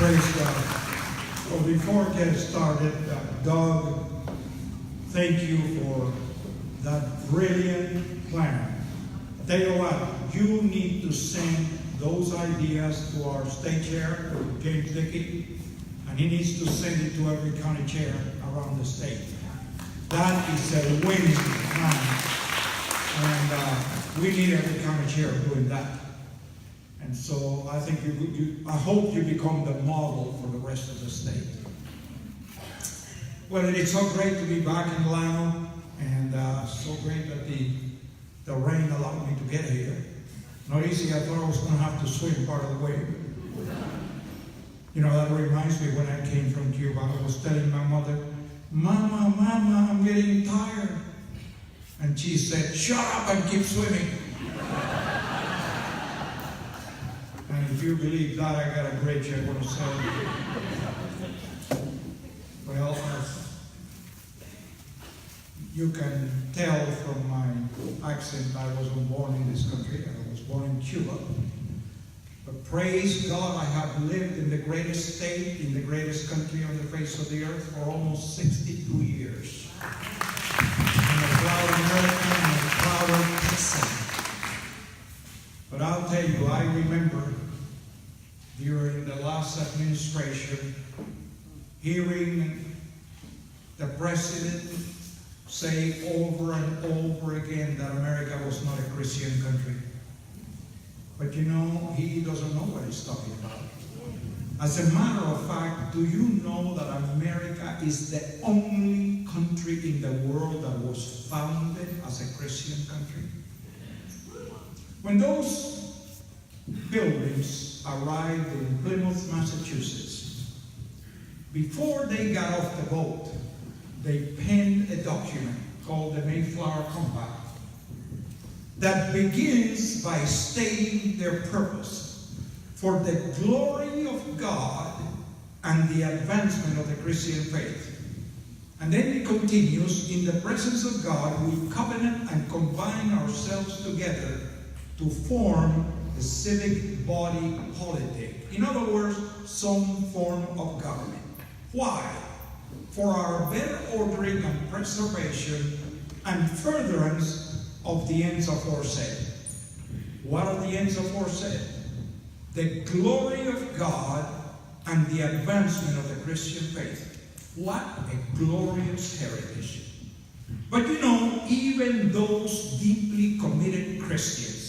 Praise God. Well, before I get started, Doug, thank you for that brilliant plan. Tell you what, you need to send those ideas to our state chair, James Dickey, and he needs to send it to every county chair around the state. That is a winning plan, and we need every county chair doing that. And so I think I hope you become the model for the rest of the state. Well, it's so great to be back in Llano, and so great that the rain allowed me to get here. Not easy. I thought I was going to have to swim part of the way. You know, that reminds me when I came from Cuba, I was telling my mother, Mama, I'm getting tired. And she said, shut up and keep swimming. And if you believe that, I got a great I want to say. Well, you can tell from my accent I wasn't born in this country. I was born in Cuba. But praise God, I have lived in the greatest state, in the greatest country on the face of the earth for almost 62 years. I'm a proud American, I'm a proud Texan. But I'll tell you, I remember during the last administration hearing the president say over and over again that America was not a Christian country. But you know, he doesn't know what he's talking about. As a matter of fact, do you know that America is the only country in the world that was founded as a Christian country? When those buildings arrived in Plymouth, Massachusetts, before they got off the boat, they penned a document called the Mayflower Compact that begins by stating their purpose for the glory of God and the advancement of the Christian faith. And then it continues, in the presence of God, we covenant and combine ourselves together to form a civic body politic. In other words, some form of government. Why? For our better ordering and preservation and furtherance of the ends aforesaid. What are the ends aforesaid? The glory of God and the advancement of the Christian faith. What a glorious heritage. But you know, even those deeply committed Christians,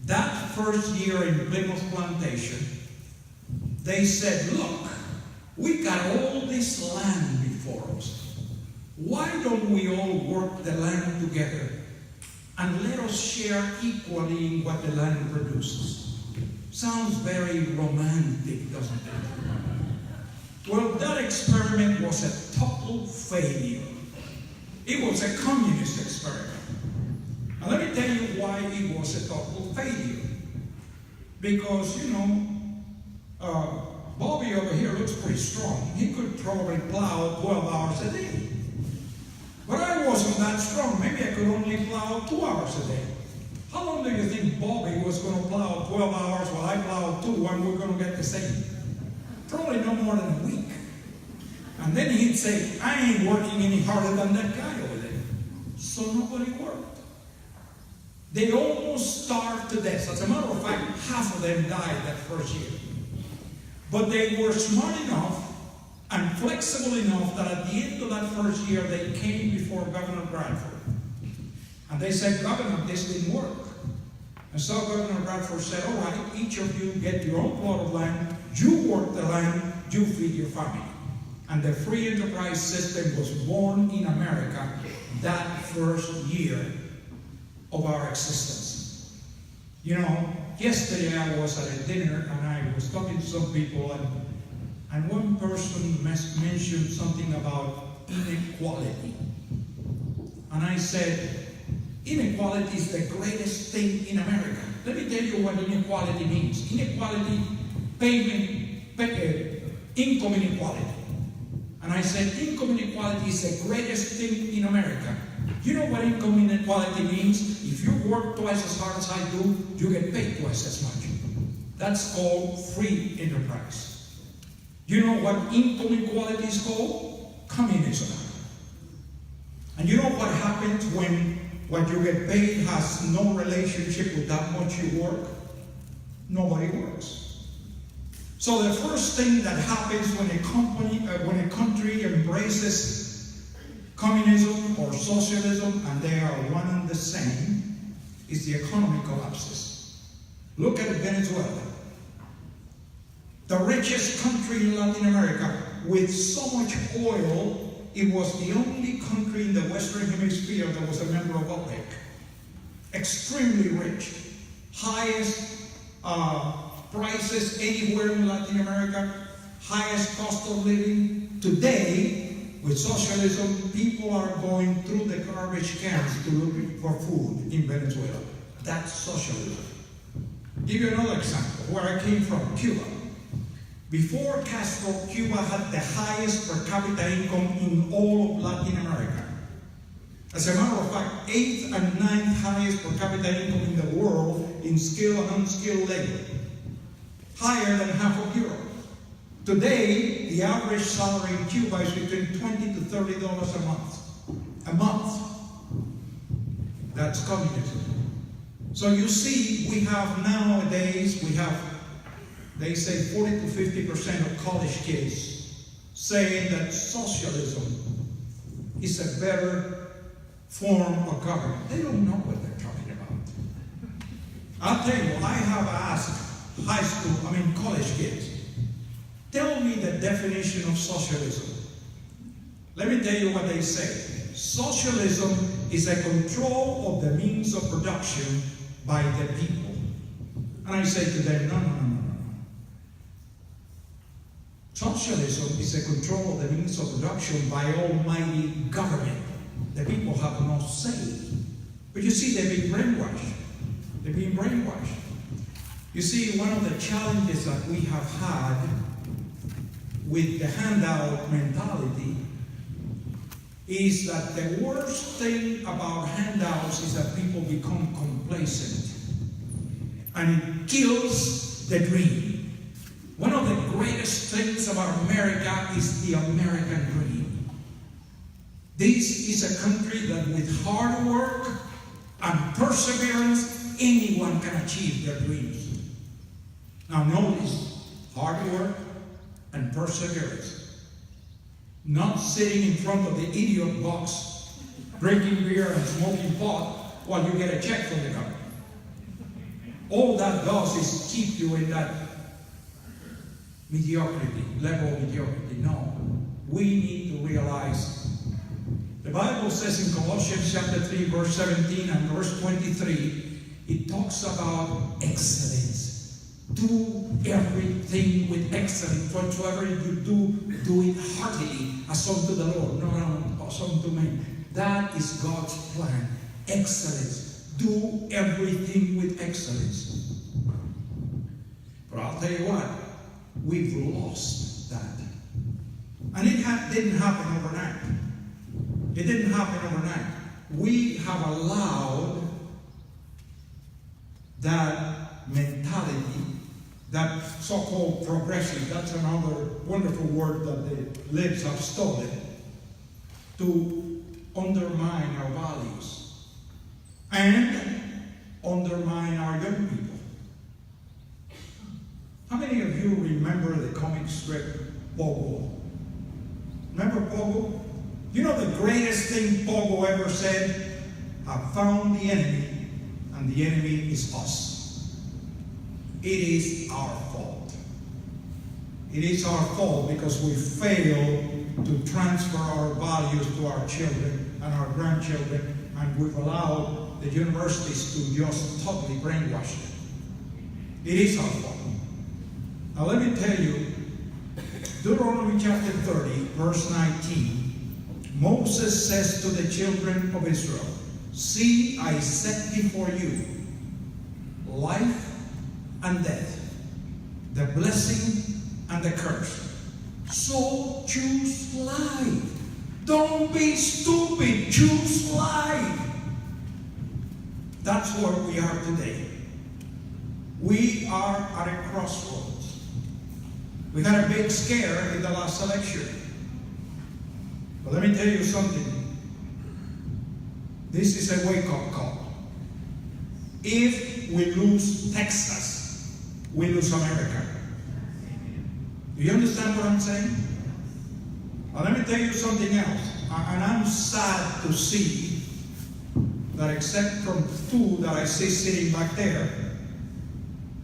that first year in Plymouth Plantation, they said, look, we got all this land before us. Why don't we all work the land together and let us share equally in what the land produces? Sounds very romantic, doesn't it? Well, that experiment was a total failure. It was a communist experiment. And let me tell you why it was a total failure. Because, you know, Bobby over here looks pretty strong. He could probably plow 12 hours a day. But I wasn't that strong. Maybe I could only plow 2 hours a day. How long do you think Bobby was going to plow 12 hours while I plowed 2 and we're going to get the same? Probably no more than a week. And then he'd say, I ain't working any harder than that guy over there. So nobody worked. They almost starved to death. As a matter of fact, half of them died that first year. But they were smart enough and flexible enough that at the end of that first year, they came before Governor Bradford. And they said, Governor, this didn't work. And so Governor Bradford said, all right, each of you get your own plot of land, you work the land, you feed your family. And the free enterprise system was born in America that first year of our existence. You know, yesterday I was at a dinner and I was talking to some people and one person mentioned something about inequality. And I said, inequality is the greatest thing in America. Let me tell you what inequality means. Inequality, income inequality. And I said, income inequality is the greatest thing in America. You know what income inequality means? If you work twice as hard as I do, you get paid twice as much. That's called free enterprise. You know what income inequality is called? Communism. And you know what happens when what you get paid has no relationship with that much you work? Nobody works. So the first thing that happens when a country embraces communism or socialism, and they are one and the same, is the economy collapses. Look at Venezuela. The richest country in Latin America with so much oil, it was the only country in the Western Hemisphere that was a member of OPEC. Extremely rich. Highest prices anywhere in Latin America. Highest cost of living. Today, with socialism, people are going through the garbage cans to look for food in Venezuela. That's socialism. Give you another example, where I came from, Cuba. Before Castro, Cuba had the highest per capita income in all of Latin America. As a matter of fact, 8th and 9th highest per capita income in the world in skilled and unskilled labor. Higher than half of Europe. Today, the average salary in Cuba is between $20 to $30 a month. A month. That's communism. So you see, we have nowadays, they say 40 to 50% of college kids saying that socialism is a better form of government. They don't know what they're talking about. I'll tell you, I have asked college kids, tell me the definition of socialism. Let me tell you what they say. Socialism is a control of the means of production by the people. And I say to them, no. Socialism is a control of the means of production by almighty government. The people have no say. But you see, they've been brainwashed. They've been brainwashed. You see, one of the challenges that we have had with the handout mentality is that the worst thing about handouts is that people become complacent. And it kills the dream. One of the greatest things about America is the American dream. This is a country that with hard work and perseverance, anyone can achieve their dreams. Now notice, hard work and perseverance. Not sitting in front of the idiot box, drinking beer and smoking pot while you get a check from the government. All that does is keep you in that mediocrity, level of mediocrity. No, we need to realize, the Bible says in Colossians chapter 3, verse 17 and verse 23, it talks about excellence. Do everything with excellence. Whatsoever you do it heartily, as unto the Lord, not as unto men. That is God's plan. Excellence. Do everything with excellence. But I'll tell you what, we've lost that. And it didn't happen overnight. It didn't happen overnight. We have allowed that mentality, that so-called progressive, that's another wonderful word that the libs have stolen, to undermine our values and undermine our young people. How many of you remember the comic strip Pogo? Remember Pogo? You know the greatest thing Pogo ever said? I found the enemy, and the enemy is us. It is our fault. It is our fault because we fail to transfer our values to our children and our grandchildren, and we've allowed the universities to just totally brainwash them. It is our fault. Now let me tell you, Deuteronomy chapter 30, verse 19, Moses says to the children of Israel, see, I set before you life and death, the blessing and the curse. So choose life. Don't be stupid. Choose life. That's where we are today. We are at a crossroads. We had a big scare in the last election. But let me tell you something. This is a wake-up call. If we lose Texas, we lose America. Do you understand what I'm saying? Now let me tell you something else. And I'm sad to see that except from two that I see sitting back there,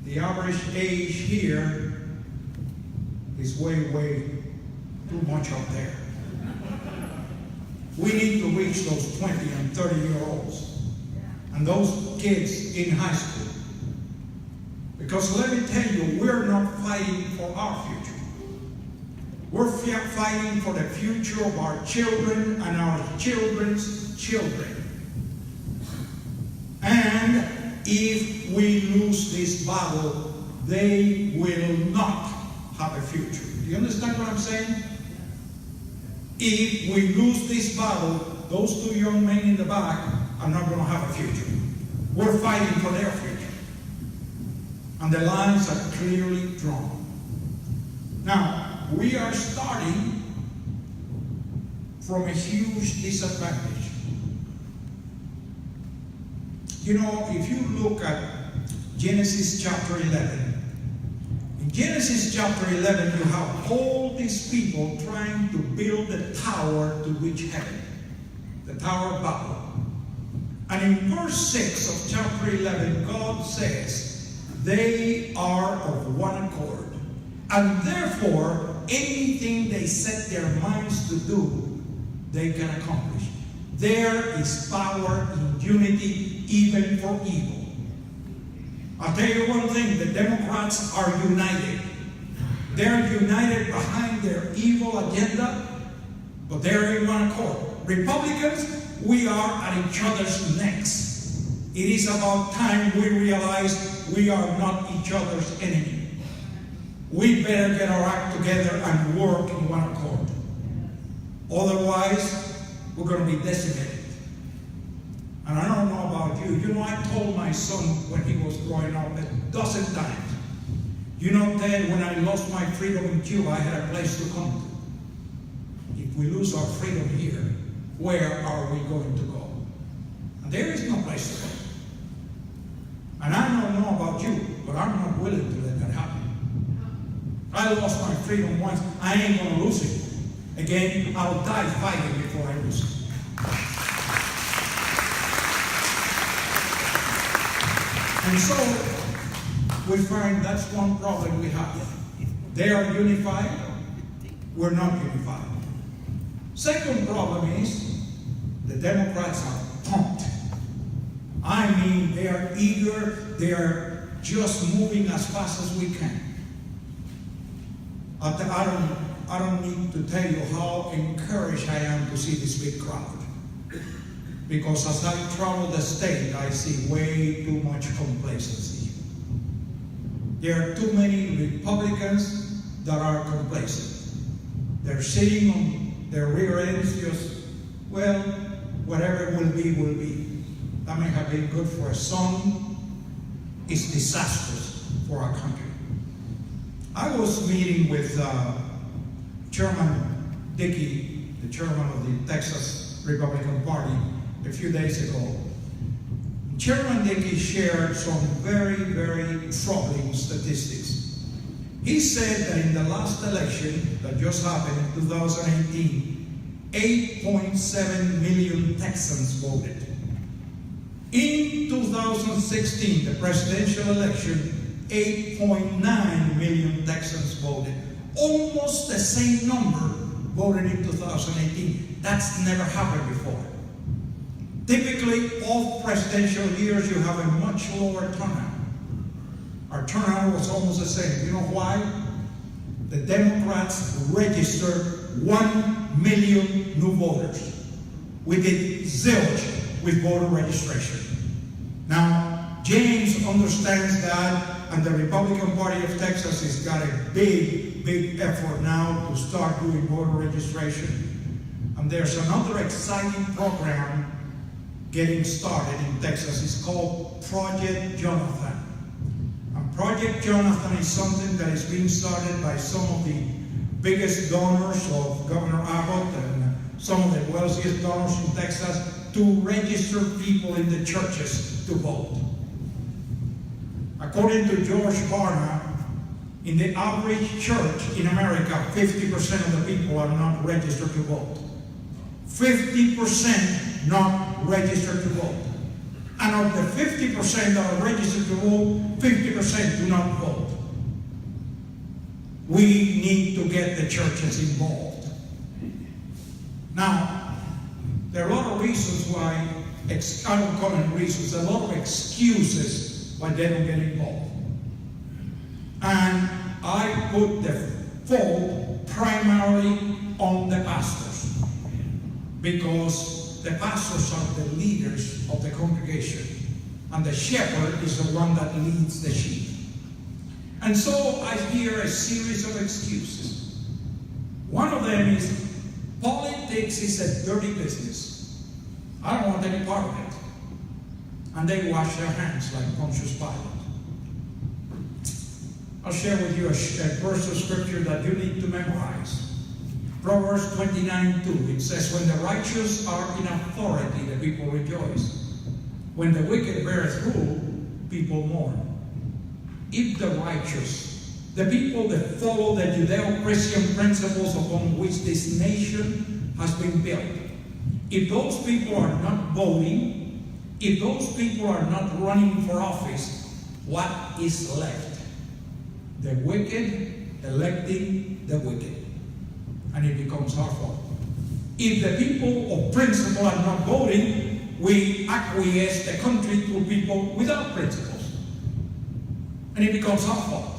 the average age here is way, way too much up there. We need to reach those 20 and 30-year-olds and those kids in high school. Because let me tell you, we're not fighting for our future. We're fighting for the future of our children and our children's children. And if we lose this battle, they will not have a future. Do you understand what I'm saying? If we lose this battle, those two young men in the back are not going to have a future. We're fighting for their future. And the lines are clearly drawn. Now, we are starting from a huge disadvantage. You know, if you look at Genesis chapter 11, in Genesis chapter 11, you have all these people trying to build a tower to reach heaven, the Tower of Babel. And in verse 6 of chapter 11, God says, they are of one accord, and therefore anything they set their minds to do, they can accomplish. There is power in unity, even for evil. I'll tell you one thing, the Democrats are united. They're united behind their evil agenda, but they're in one accord. Republicans, we are at each other's necks. It is about time we realize we are not each other's enemy. We better get our act together and work in one accord. Otherwise, we're going to be decimated. And I don't know about you. You know, I told my son when he was growing up 12 times. You know, Dad, when I lost my freedom in Cuba, I had a place to come to. If we lose our freedom here, where are we going to go? And there is no place to go. And I don't know about you, but I'm not willing to let that happen. I lost my freedom once. I ain't going to lose it. Again, I'll die fighting before I lose it. And so, we find that's one problem we have. They are unified. We're not unified. Second problem is the Democrats are pumped. I mean, they are eager. They are just moving as fast as we can. I don't need to tell you how encouraged I am to see this big crowd. Because as I travel the state, I see way too much complacency. There are too many Republicans that are complacent. They're sitting on their rear ends just, well, whatever it will be, will be. That may have been good for some. It's disastrous for our country. I was meeting with Chairman Dickey, the chairman of the Texas Republican Party, a few days ago. Chairman Dickey shared some very, very troubling statistics. He said that in the last election that just happened in 2018, 8.7 million Texans voted. In 2016, the presidential election, 8.9 million Texans voted. Almost the same number voted in 2018. That's never happened before. Typically, all presidential years, you have a much lower turnout. Our turnout was almost the same. You know why? The Democrats registered 1 million new voters. We did zilch with voter registration. Now, James understands that, and the Republican Party of Texas has got a big, big effort now to start doing voter registration. And there's another exciting program getting started in Texas. It's called Project Jonathan. And Project Project Jonathan is something that is being started by some of the biggest donors of Governor Abbott and some of the wealthiest donors in Texas to register people in the churches to vote. According to George Barna, in the average church in America, 50% of the people are not registered to vote. 50% not registered to vote. And of the 50% that are registered to vote, 50% do not vote. We need to get the churches involved. Now, there are a lot of reasons why, uncommon reasons, a lot of excuses why they don't get involved. And I put the fault primarily on the pastors, because the pastors are the leaders of the congregation, and the shepherd is the one that leads the sheep. And so I hear a series of excuses. One of them is, politics is a dirty business. I don't want any part of it. And they wash their hands like Pontius Pilate. I'll share with you a verse of scripture that you need to memorize. Proverbs 29:2. It says, when the righteous are in authority, the people rejoice. When the wicked beareth rule, people mourn. If the righteous, the people that follow the Judeo-Christian principles upon which this nation has been built, if those people are not voting, if those people are not running for office, what is left? The wicked electing the wicked. And it becomes our fault. If the people of principle are not voting, we acquiesce the country to people without principles. And it becomes our fault.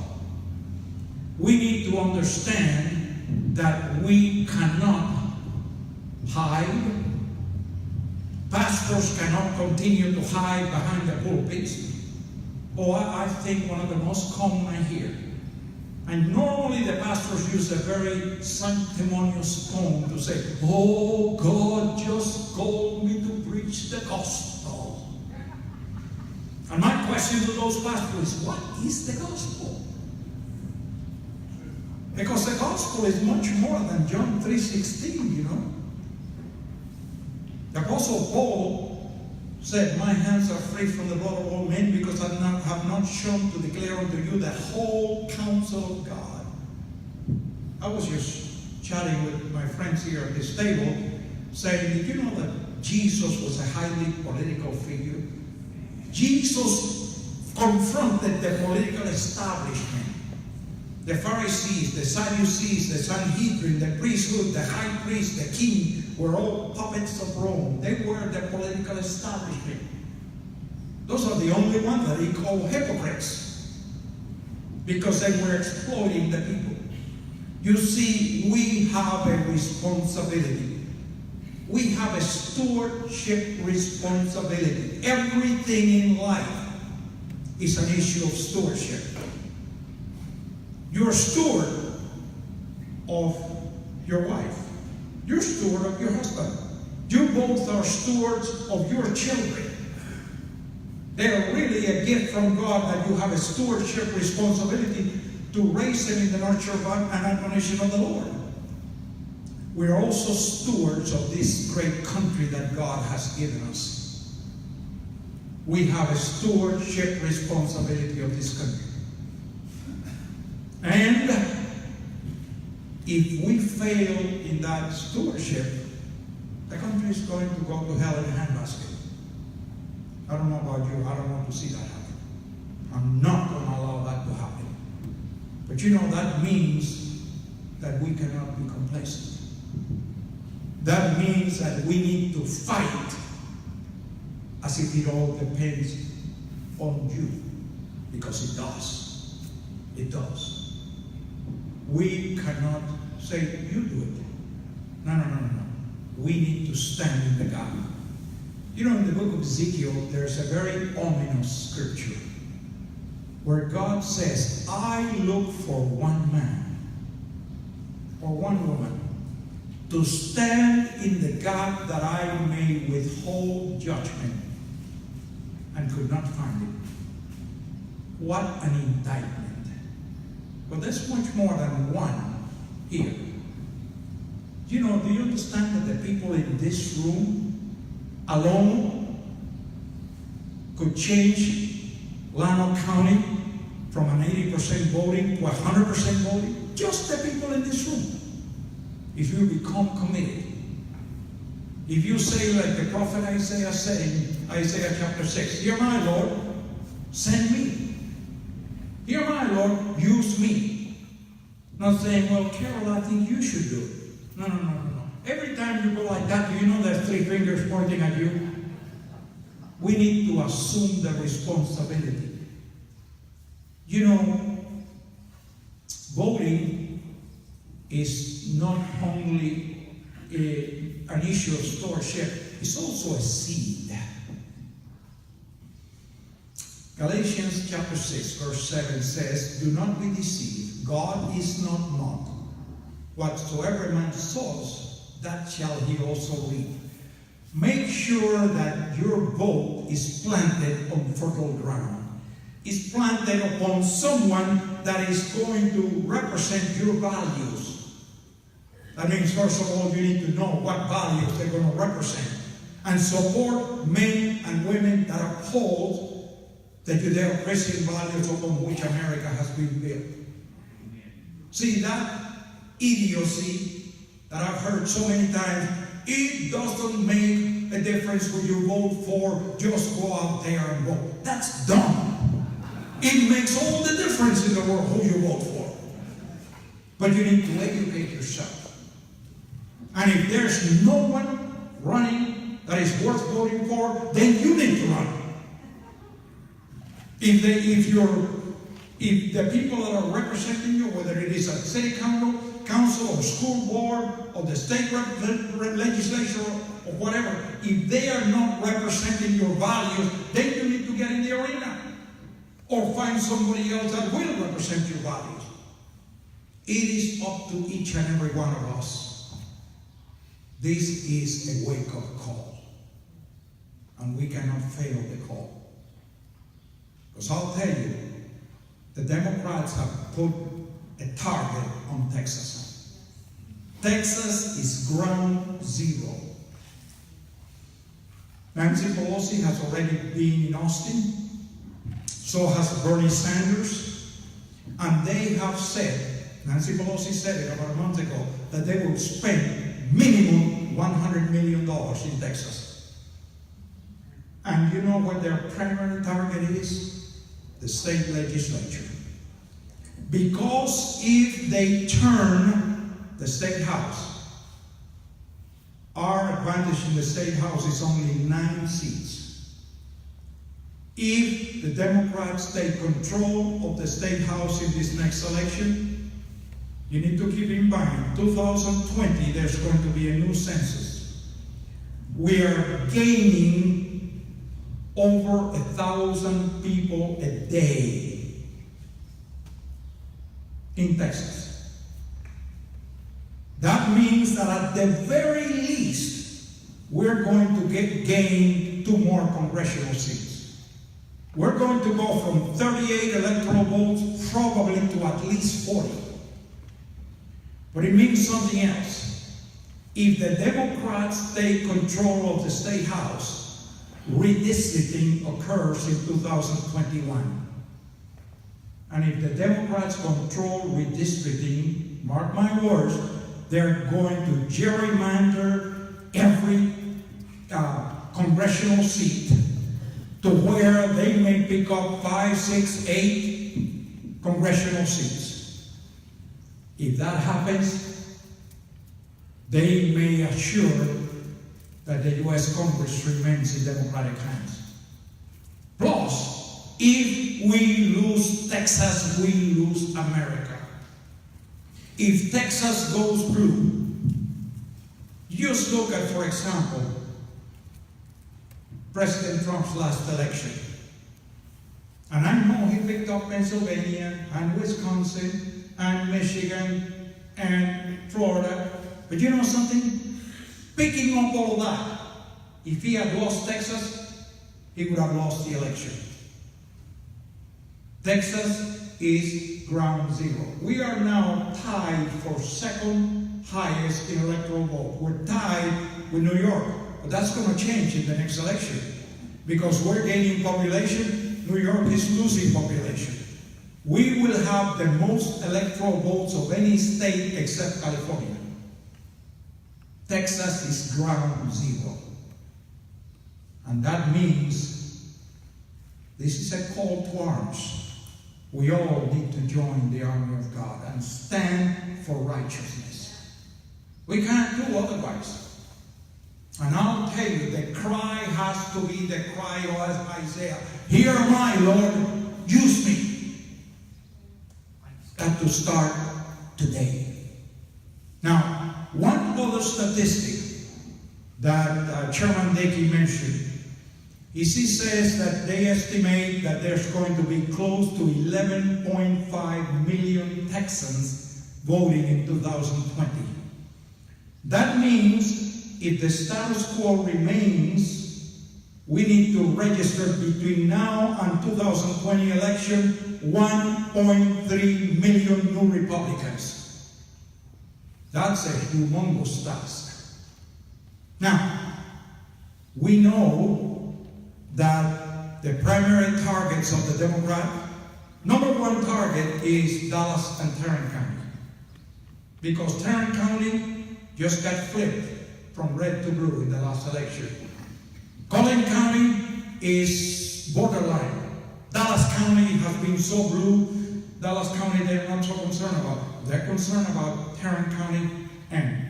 We need to understand that we cannot hide. Pastors cannot continue to hide behind the pulpits. Or I think one of the most common I hear. And normally the pastors use a very sanctimonious tone to say, oh, God just called me to preach the gospel. And my question to those pastors is, what is the gospel? Because the gospel is much more than John 3:16, you know. The Apostle Paul said, my hands are free from the blood of all men, because I have not shown to declare unto you the whole counsel of God. I was just chatting with my friends here at this table, saying, did you know that Jesus was a highly political figure? Jesus confronted the political establishment. The Pharisees, the Sadducees, the Sanhedrin, the priesthood, the high priest, the king, were all puppets of Rome. They were the political establishment. Those are the only ones that he called hypocrites, because they were exploiting the people. You see, we have a responsibility. We have a stewardship responsibility. Everything in life is an issue of stewardship. You're a steward of your wife. You're a steward of your husband. You both are stewards of your children. They are really a gift from God, that you have a stewardship responsibility to raise them in the nurture and admonition of the Lord. We are also stewards of this great country that God has given us. We have a stewardship responsibility of this country. And if we fail in that stewardship, the country is going to go to hell in a handbasket. I don't know about you, I don't want to see that happen. I'm not going to allow that to happen. But you know, that means that we cannot be complacent. That means that we need to fight as if it all depends on you. Because it does. It does. We cannot say, you do it. No. We need to stand in the gap. You know, in the book of Ezekiel, there's a very ominous scripture where God says, I look for one man or one woman to stand in the gap that I may withhold judgment, and could not find it. What an indictment. But there's much more than one here. Do you understand that the people in this room alone could change Llano County from an 80% voting to 100% voting? Just the people in this room. If you become committed. If you say like the prophet Isaiah said in Isaiah chapter 6, "Here my Lord, send me. Here my Lord, use me." Not saying, "Well, Carol, I think you should do it." No. Every time you go like that, do you know there's three fingers pointing at you? We need to assume the responsibility. Voting is not only an issue of stewardship, it's also a seed. Galatians chapter 6, verse 7 says, "Do not be deceived. God is not mocked. Whatsoever man sows, that shall he also reap." Make sure that your vote is planted on fertile ground. It's planted upon someone that is going to represent your values. That means, first of all, you need to know what values they're going to represent and support men and women that uphold the Judeo-Christian values upon which America has been built. See, that idiocy that I've heard so many times, it doesn't make a difference who you vote for, just go out there and vote. That's dumb. It makes all the difference in the world who you vote for. But you need to educate yourself. And if there's no one running that is worth voting for, then you need to run. If the people that are representing you, whether it is a city council or school board or the state legislature or whatever, if they are not representing your values, then you need to get in the arena or find somebody else that will represent your values. It is up to each and every one of us. This is a wake-up call, and we cannot fail the call. Because I'll tell you, the Democrats have put a target on Texas. Texas is ground zero. Nancy Pelosi has already been in Austin. So has Bernie Sanders. And they have said, Nancy Pelosi said it about a month ago, that they will spend minimum $100 million in Texas. And you know what their primary target is? The state legislature. Because if they turn the state house, our advantage in the state house is only 9 seats. If the Democrats take control of the state house in this next election, you need to keep in mind, 2020, there's going to be a new census. We are gaining over 1,000 people a day in Texas. That means that at the very least, we're going to gain 2 more congressional seats. We're going to go from 38 electoral votes probably to at least 40. But it means something else. If the Democrats take control of the state house, redistricting occurs in 2021. And if the Democrats control redistricting, mark my words, they're going to gerrymander every congressional seat to where they may pick up 5, 6, 8 congressional seats. If that happens, they may assure that the U.S. Congress remains in Democratic hands. Plus, if we lose Texas, we lose America. If Texas goes blue, just look at, for example, President Trump's last election. And I know he picked up Pennsylvania and Wisconsin and Michigan and Florida. But you know something? Picking up all of that, if he had lost Texas, he would have lost the election. Texas is ground zero. We are now tied for second highest in electoral vote. We're tied with New York. But that's going to change in the next election. Because we're gaining population, New York is losing population. We will have the most electoral votes of any state except California. Texas is ground zero. And that means this is a call to arms. We all need to join the army of God and stand for righteousness. We can't do otherwise. And I'll tell you, the cry has to be the cry of Isaiah. Here am I, Lord, use me. It's got to start today. Now, one other statistic that Chairman Dickey mentioned, he says that they estimate that there's going to be close to 11.5 million Texans voting in 2020. That means if the status quo remains, we need to register between now and 2020 election 1.3 million new Republicans. That's a humongous task. Now, we know that the primary targets of the Democrat, number one target is Dallas and Tarrant County. Because Tarrant County just got flipped from red to blue in the last election. Collin County is borderline. Dallas County has been so blue. Dallas County they're not so concerned about. They're concerned about Tarrant County and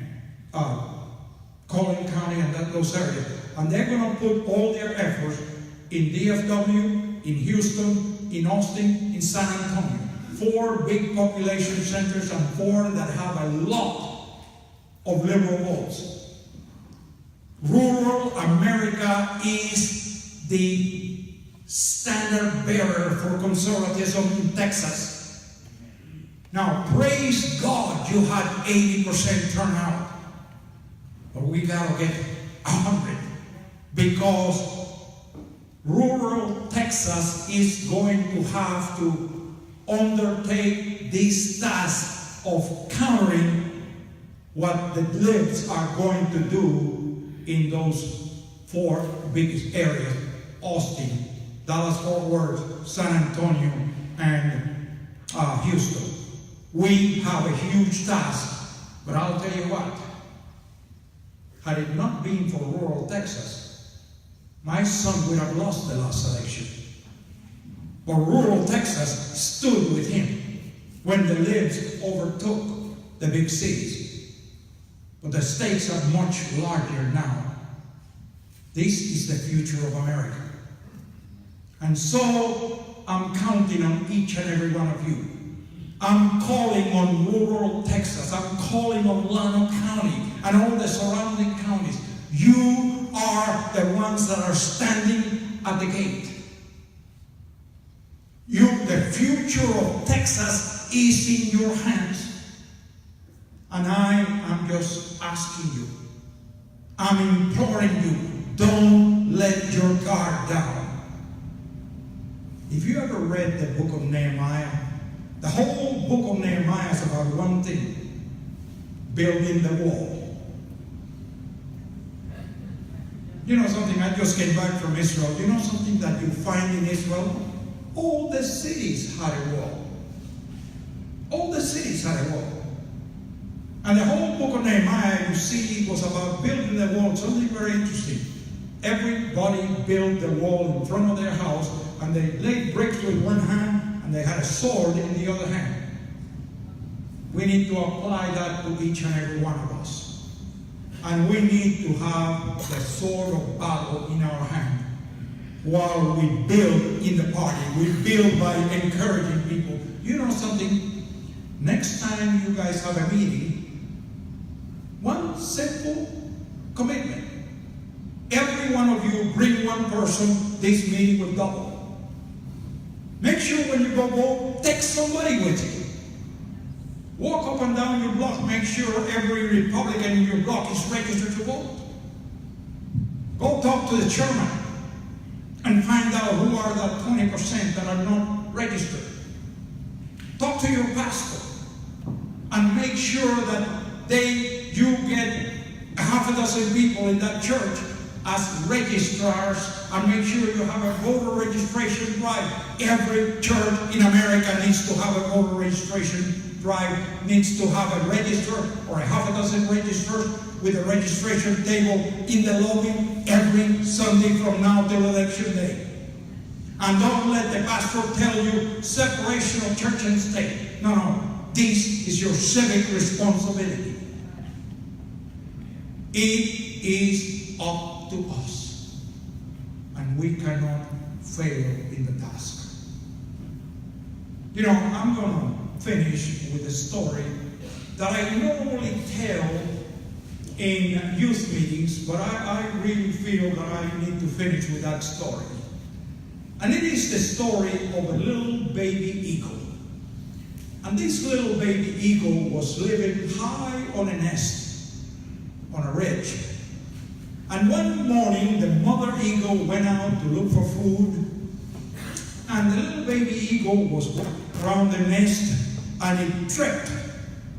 Collin County and those areas. And they're going to put all their efforts in DFW, in Houston, in Austin, in San Antonio. 4 big population centers and 4 that have a lot of liberal votes. Rural America is the standard bearer for conservatism in Texas. Now, praise God you had 80% turnout. But we got to get 100 because rural Texas is going to have to undertake this task of countering what the libs are going to do in those 4 biggest areas: Austin, Dallas-Fort Worth, San Antonio, and Houston. We have a huge task, but I'll tell you what, had it not been for rural Texas, my son would have lost the last election. But rural Texas stood with him when the libs overtook the big cities. But the stakes are much larger now. This is the future of America. And so I'm counting on each and every one of you. I'm calling on rural Texas. I'm calling on Llano County and all the surrounding counties. You are the ones that are standing at the gate. The future of Texas is in your hands. And I am just asking you, I'm imploring you, don't let your guard down. If you ever read the book of Nehemiah, the whole book of Nehemiah is about one thing: building the wall. You know something, I just came back from Israel. You know something that you find in Israel? All the cities had a wall. All the cities had a wall. And the whole book of Nehemiah, you see, was about building the wall. Something very interesting. Everybody built the wall in front of their house, and they laid bricks with one hand, and they had a sword in the other hand. We need to apply that to each and every one of us. And we need to have the sword of battle in our hand while we build in the party. We build by encouraging people. You know something? Next time you guys have a meeting, one simple commitment. Every one of you bring one person, this meeting will double. Make sure when you go vote, take somebody with you. Walk up and down your block, make sure every Republican in your block is registered to vote. Go talk to the chairman and find out who are the 20% that are not registered. to your pastor and make sure that you get half a dozen people in that church as registrars, and make sure you have a voter registration drive. Every church in America needs to have a voter registration drive, needs to have a register or a half a dozen registers with a registration table in the lobby every Sunday from now till election day. And don't let the pastor tell you separation of church and state. No. This is your civic responsibility. It is up to us. And we cannot fail in the task. You know, I'm going to finish with a story that I normally tell in youth meetings, but I really feel that I need to finish with that story. And it is the story of a little baby eagle. And this little baby eagle was living high on a nest, on a ridge. And one morning, the mother eagle went out to look for food. And the little baby eagle was walking around the nest, and it tripped,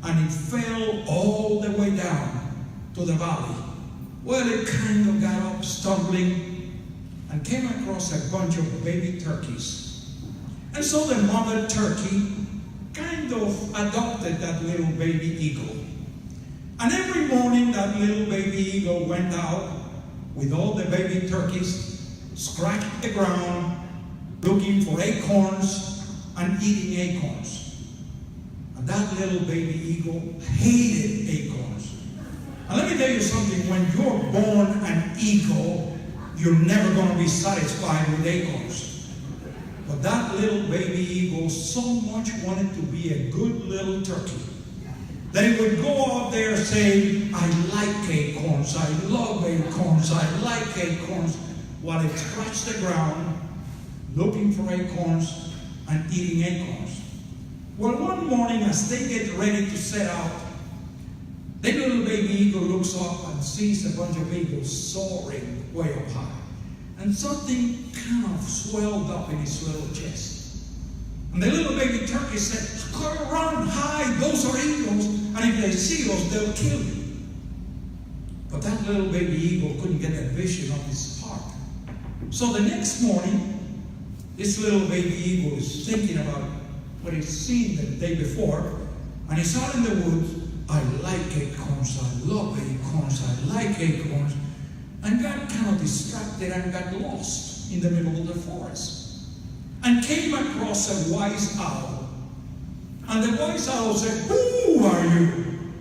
and it fell all the way down to the valley. Well, it kind of got up, stumbling, and came across a bunch of baby turkeys. And so the mother turkey kind of adopted that little baby eagle. And every morning that little baby eagle went out with all the baby turkeys, scratched the ground, looking for acorns and eating acorns. And that little baby eagle hated acorns. And let me tell you something, when you're born an eagle, you're never going to be satisfied with acorns. But that little baby eagle so much wanted to be a good little turkey that it would go out there saying, I like acorns, I love acorns, I like acorns, while it scratched the ground looking for acorns and eating acorns. Well, one morning as they get ready to set out, the little baby eagle looks up and sees a bunch of eagles soaring way up high. And something kind of swelled up in his little chest. And the little baby turkey said, run, hide, those are eagles, and if they see us, they'll kill you. But that little baby eagle couldn't get that vision of his heart. So the next morning, this little baby eagle is thinking about what he's seen the day before, and he's out in the woods. I like acorns, I love acorns, I like acorns, and got kind of distracted and got lost in the middle of the forest. And came across a wise owl. And the wise owl said, who are you?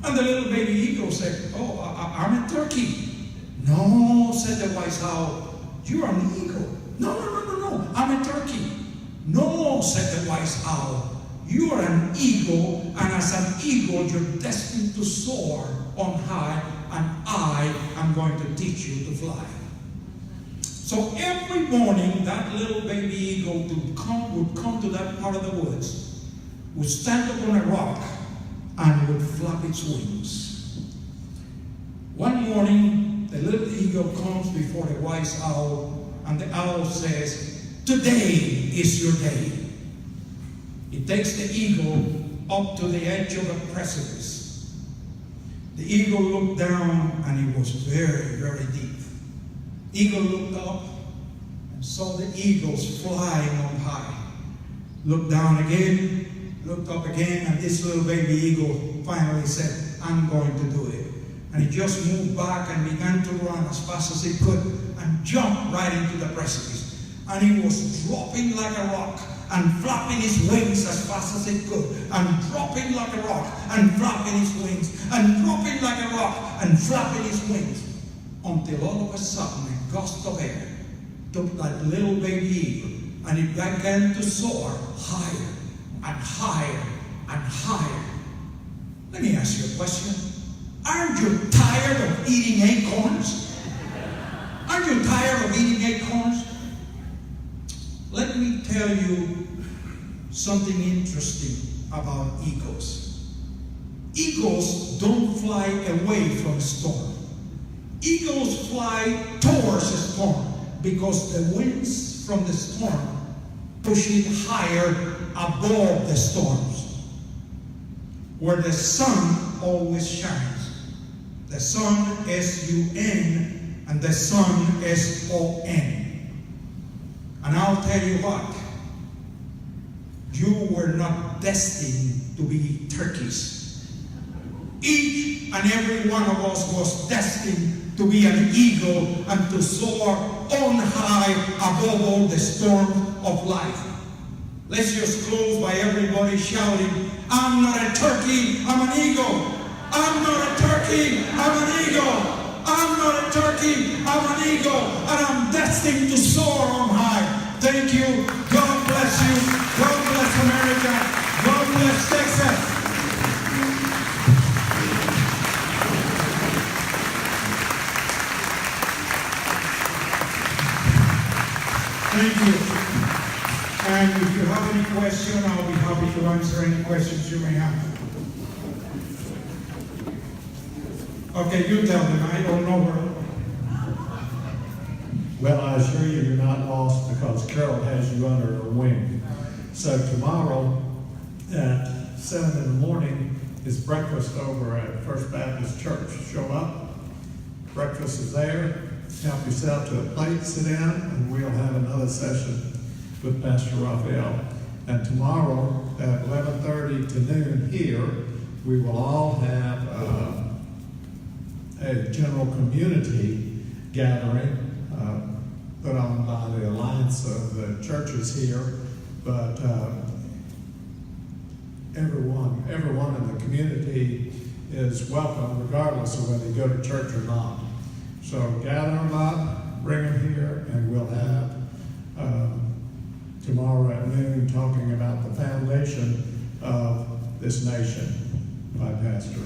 And the little baby eagle said, oh, I'm a turkey. No, said the wise owl, you're an eagle. No, I'm a turkey. No, said the wise owl, you are an eagle, and as an eagle, you're destined to soar on high, and I am going to teach you to fly. So every morning, that little baby eagle would come to that part of the woods, would stand up on a rock, and would flap its wings. One morning, the little eagle comes before the wise owl, and the owl says, today is your day. It takes the eagle up to the edge of a precipice. The eagle looked down, and it was very, very deep. Eagle looked up and saw the eagles flying on high. Looked down again, looked up again, and this little baby eagle finally said, I'm going to do it. And he just moved back and began to run as fast as he could and jumped right into the precipice. And he was dropping like a rock and flapping his wings as fast as he could, and dropping like a rock and flapping his wings, and dropping like a rock and flapping his wings, until all of a sudden a gust of air took that little baby eagle and it began to soar higher and higher and higher. Let me ask you a question. Aren't you tired of eating acorns? Aren't you tired of eating acorns? Let me tell you something interesting about eagles. Eagles don't fly away from a storm. Eagles fly towards a storm because the winds from the storm push it higher above the storms, where the sun always shines. The sun S-U-N and the sun S-O-N. And I'll tell you what, you were not destined to be turkeys. Each and every one of us was destined to be an eagle and to soar on high above all the storm of life. Let's just close by everybody shouting, I'm not a turkey, I'm an eagle. I'm not a turkey, I'm an eagle. I'm not a turkey, I'm an eagle. And I'm destined to soar on high. Thank you. God bless you. God bless America. God bless Texas. Thank you. And if you have any question, I'll be happy to answer any questions you may have. Okay, you tell them. I don't know her. Well, I assure you, you're not lost because Carol has you under her wing. So tomorrow at 7 in the morning is breakfast over at First Baptist Church. Show up. Breakfast is there. Help yourself to a plate, sit down, and we'll have another session with Pastor Rafael. And tomorrow at 11:30 to noon here, we will all have a general community gathering put on by the Alliance of the Churches here. But everyone in the community is welcome, regardless of whether you go to church or not. So gather them up, bring them here, and we'll have tomorrow at noon talking about the foundation of this nation by Pastor.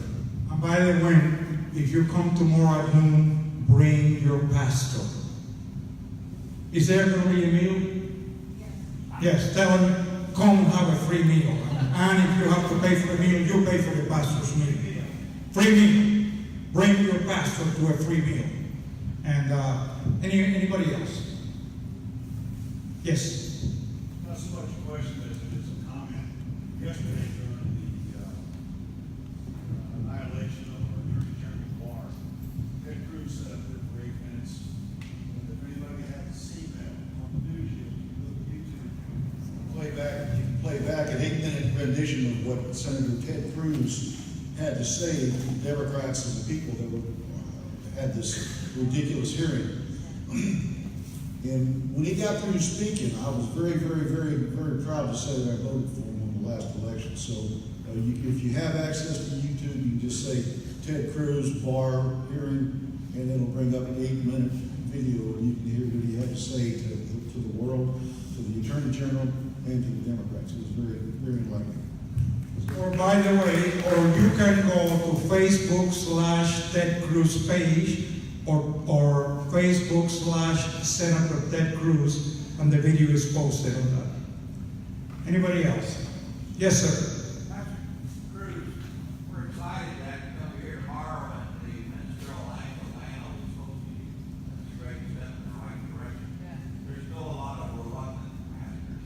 And by the way, if you come tomorrow at noon, bring your pastor. Is there going to be a meal? Yes, tell him, come have a free meal. And if you have to pay for the meal, you pay for the pastor's meal. Free meal. Bring your pastor to a free meal. And anybody else? Yes. Not so much a question as it is a comment. Yesterday during the annihilation of our Attorney General Barr, Ted Cruz sat up there for 8 minutes. And if anybody hasn't seen that on the news, you can look at YouTube. You can play back an 8-minute rendition of what Senator Ted Cruz had to say to the Democrats and the people that had this ridiculous hearing. And when he got through speaking, I was very, very, very, very proud to say that I voted for him in the last election. So if you have access to YouTube, you can just say Ted Cruz, Barr hearing, and it'll bring up an 8-minute video, and you can hear what he had to say to the world, to the Attorney General, and to the Democrats. It was very, very enlightening. Or by the way, or you can go to Facebook/Ted Cruz page or Facebook/Senator Ted Cruz, and the video is posted on that. Anybody else? Yes, sir. Pastor Cruz, we're excited to have you come here tomorrow and the ministerial angle is supposed to be a great step in the right direction. Yeah. There's still a lot of reluctant pastors.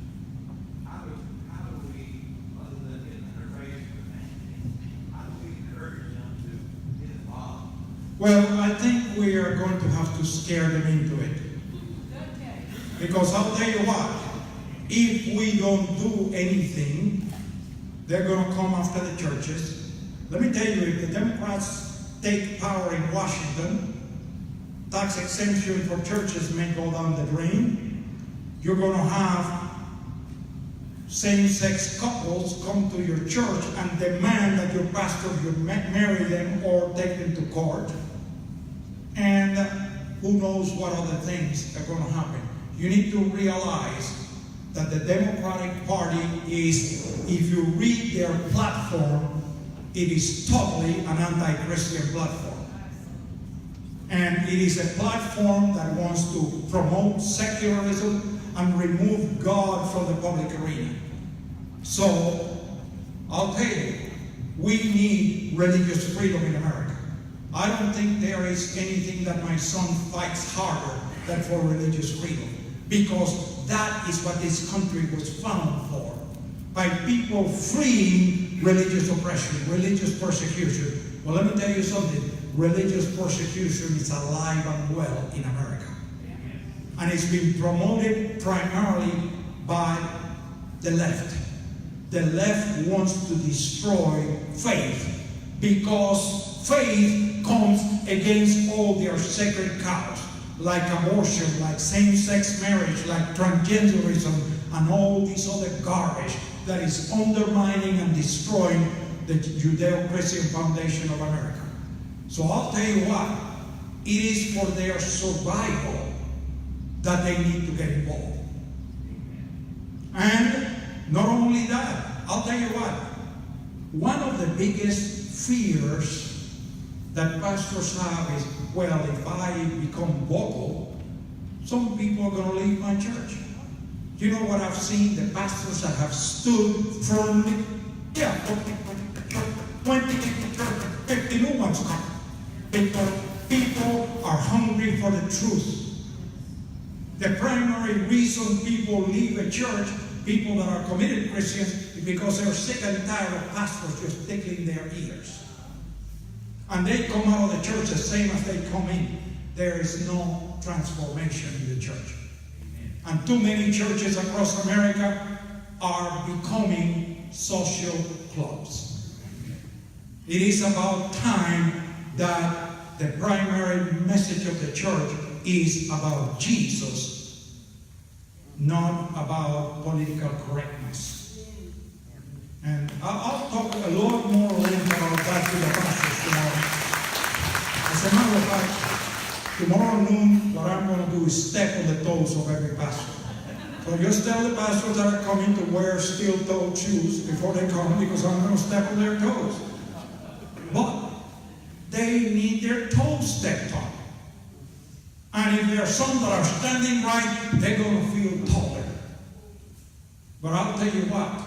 How do we, other than getting in their face with anything, how do we encourage them to get involved? Well, I think we are going to have to scare them into it. Because I'll tell you what, if we don't do anything, they're going to come after the churches. Let me tell you, if the Democrats take power in Washington, tax exemption for churches may go down the drain. You're going to have same-sex couples come to your church and demand that your pastor you marry them or take them to court. And who knows what other things are going to happen. You need to realize that the Democratic Party is, if you read their platform, it is totally an anti-Christian platform. And it is a platform that wants to promote secularism and remove God from the public arena. So, I'll tell you, we need religious freedom in America. I don't think there is anything that my son fights harder than for religious freedom. Because that is what this country was found for. By people fleeing religious oppression, religious persecution. Well, let me tell you something. Religious persecution is alive and well in America. And it's been promoted primarily by the left. The left wants to destroy faith because faith comes against all their sacred cows, like abortion, like same-sex marriage, like transgenderism, and all this other garbage that is undermining and destroying the Judeo-Christian foundation of America. So I'll tell you what, it is for their survival that they need to get involved. And not only that, I'll tell you what, one of the biggest fears that pastors have is, well, if I become vocal, some people are going to leave my church. You know what I've seen? The pastors that have stood firmly, 20, 50 new ones come. Because people are hungry for the truth. The primary reason people leave a church, people that are committed Christians, is because they're sick and tired of pastors just tickling their ears. And they come out of the church the same as they come in. There is no transformation in the church. And too many churches across America are becoming social clubs. It is about time that the primary message of the church is about Jesus, not about political correctness. And I'll talk a lot more length about that to the pastors tomorrow. As a matter of fact, tomorrow noon, what I'm going to do is step on the toes of every pastor. So just tell the pastors that are coming to wear steel-toed shoes before they come, because I'm going to step on their toes. But they need their toes stepped on. And if there are some that are standing right, they're going to feel taller. But I'll tell you what,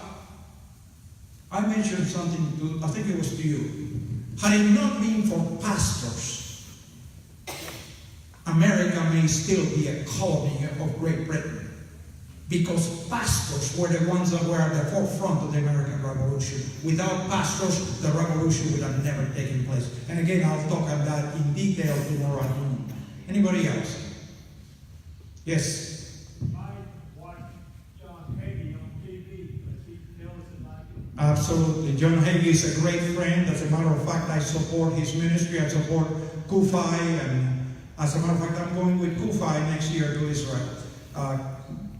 I mentioned something, I think it was to you. Had it not been for pastors, America may still be a colony of Great Britain. Because pastors were the ones that were at the forefront of the American Revolution. Without pastors, the revolution would have never taken place. And again, I'll talk about that in detail tomorrow afternoon. Anybody else? Yes? I watched John Hagee on TV. Does he tell us about it? Absolutely. John Hagee is a great friend. As a matter of fact, I support his ministry. I support CUFI. And as a matter of fact, I'm going with CUFI next year to Israel.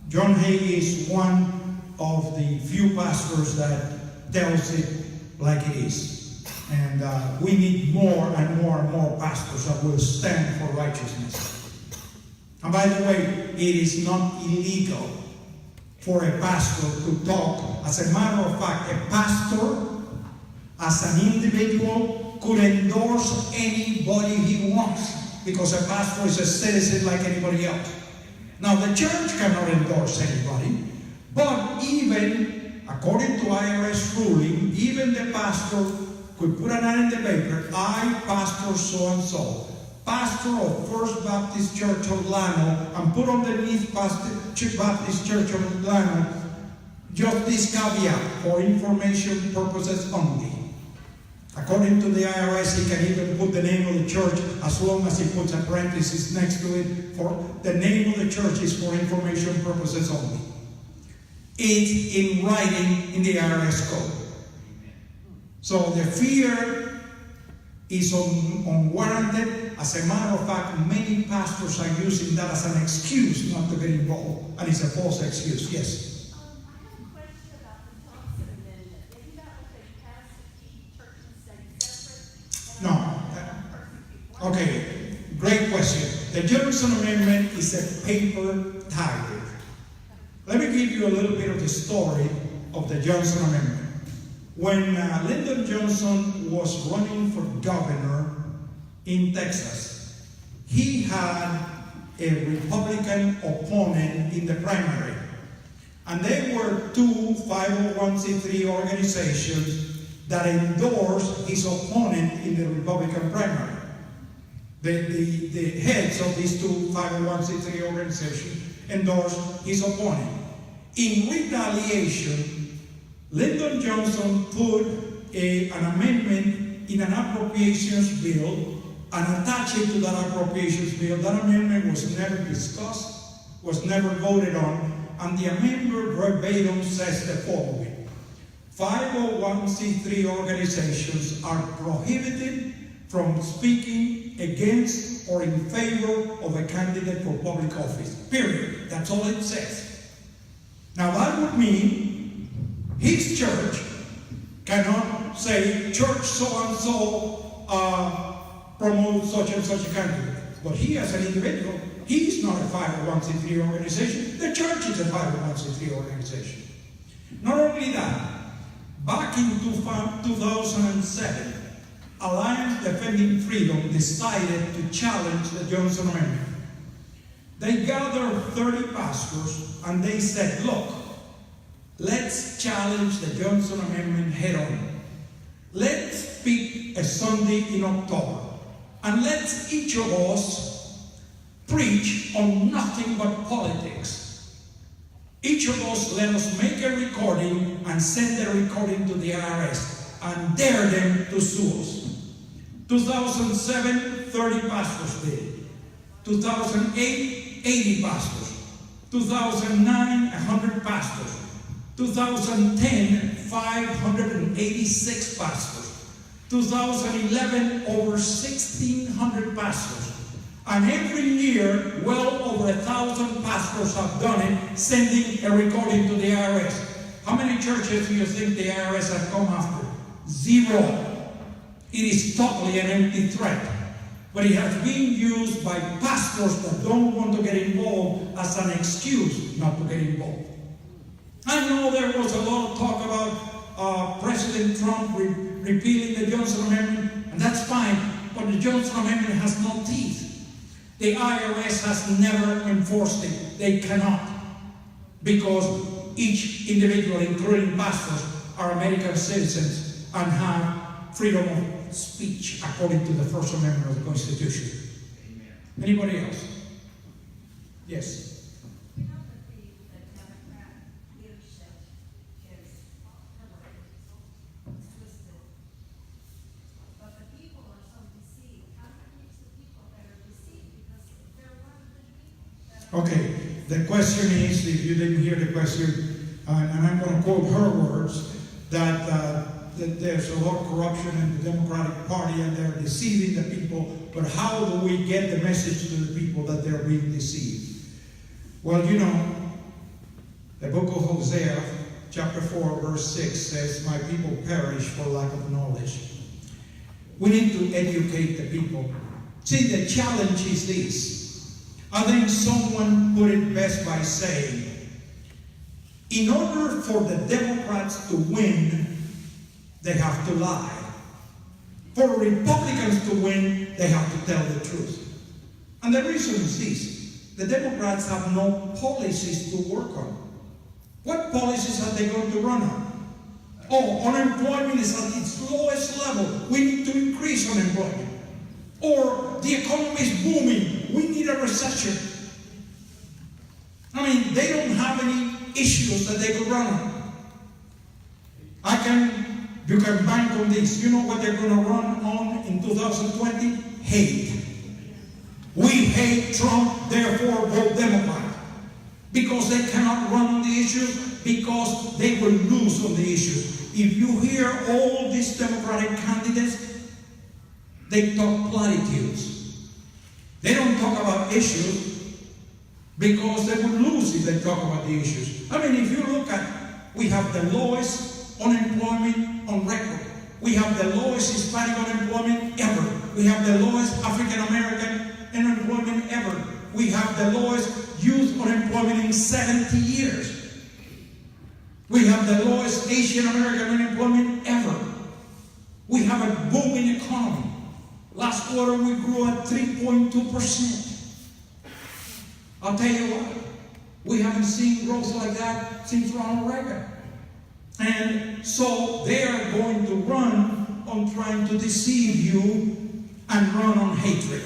John Hagee is one of the few pastors that tells it like it is. And we need more and more and more pastors that will stand for righteousness. And by the way, it is not illegal for a pastor to talk. As a matter of fact, a pastor, as an individual, could endorse anybody he wants, because a pastor is a citizen like anybody else. Now, the church cannot endorse anybody, but even, according to IRS ruling, even the pastor could put an ad in the paper, I, pastor so-and-so, pastor of First Baptist Church of Llano, and put underneath Baptist Church of Llano, just this caveat, for information purposes only. According to the IRS, he can even put the name of the church as long as he puts a parenthesis next to it. For the name of the church is for information purposes only. It's in writing in the IRS code. So the fear is unwarranted. As a matter of fact, many pastors are using that as an excuse not to get involved. And it's a false excuse. Yes? No. Okay, great question. The Johnson Amendment is a paper tiger. Let me give you a little bit of the story of the Johnson Amendment. When Lyndon Johnson was running for governor in Texas, he had a Republican opponent in the primary. And they were two 501c3 organizations that endorsed his opponent in the Republican primary. The heads of these two 501c3 organizations endorsed his opponent. In retaliation, Lyndon Johnson put an amendment in an appropriations bill and attached it to that appropriations bill. That amendment was never discussed, was never voted on, and the amendment verbatim says the following: 501c3 organizations are prohibited from speaking against or in favor of a candidate for public office. Period. That's all it says. Now that would mean his church cannot say church so-and-so promotes such and such a candidate. But he as an individual, he's not a 501c3 organization. The church is a 501c3 organization. Not only that, back in 2007, Alliance Defending Freedom decided to challenge the Johnson Amendment. They gathered 30 pastors and they said, look, let's challenge the Johnson Amendment head on. Let's pick a Sunday in October and let's each of us preach on nothing but politics. Each of us, let us make a recording and send the recording to the IRS and dare them to sue us. 2007, 30 pastors did. 2008, 80 pastors. 2009, 100 pastors. 2010, 586 pastors. 2011, over 1,600 pastors. And every year, well over 1,000 pastors have done it, sending a recording to the IRS. How many churches do you think the IRS have come after? 0. It is totally an empty threat. But it has been used by pastors that don't want to get involved as an excuse not to get involved. I know there was a lot of talk about President Trump repealing the Johnson Amendment, and that's fine, but the Johnson Amendment has no teeth. The IRS has never enforced it. They cannot, because each individual, including pastors, are American citizens and have freedom of speech according to the First Amendment of the Constitution. Amen. Anybody else? Yes. We know that the Democrat leadership is twisted, but the people are so deceived. How can we reach the people that are deceived? Because they're one of the people that are... Okay, the question is, if you didn't hear the question, and I'm going to quote her words, that there's a lot of corruption in the Democratic Party and they're deceiving the people, but how do we get the message to the people that they're being deceived? Well, you know, the book of Hosea, chapter 4, verse 6 says, my people perish for lack of knowledge. We need to educate the people. See, the challenge is this. I think someone put it best by saying, in order for the Democrats to win, they have to lie. For Republicans to win, they have to tell the truth. And the reason is this. The Democrats have no policies to work on. What policies are they going to run on? Oh, unemployment is at its lowest level. We need to increase unemployment. Or the economy is booming. We need a recession. I mean, they don't have any issues that they could run on. You can bank on this. You know what they're going to run on in 2020? Hate. We hate Trump, therefore vote Democrat. Because they cannot run on the issues, because they will lose on the issues. If you hear all these Democratic candidates, they talk platitudes. They don't talk about issues because they will lose if they talk about the issues. I mean, if you look at, we have the lowest unemployment on record. We have the lowest Hispanic unemployment ever. We have the lowest African American unemployment ever. We have the lowest youth unemployment in 70 years. We have the lowest Asian American unemployment ever. We have a booming economy. Last quarter we grew at 3.2%. I'll tell you what, we haven't seen growth like that since Ronald Reagan. And so they are going to run on trying to deceive you and run on hatred.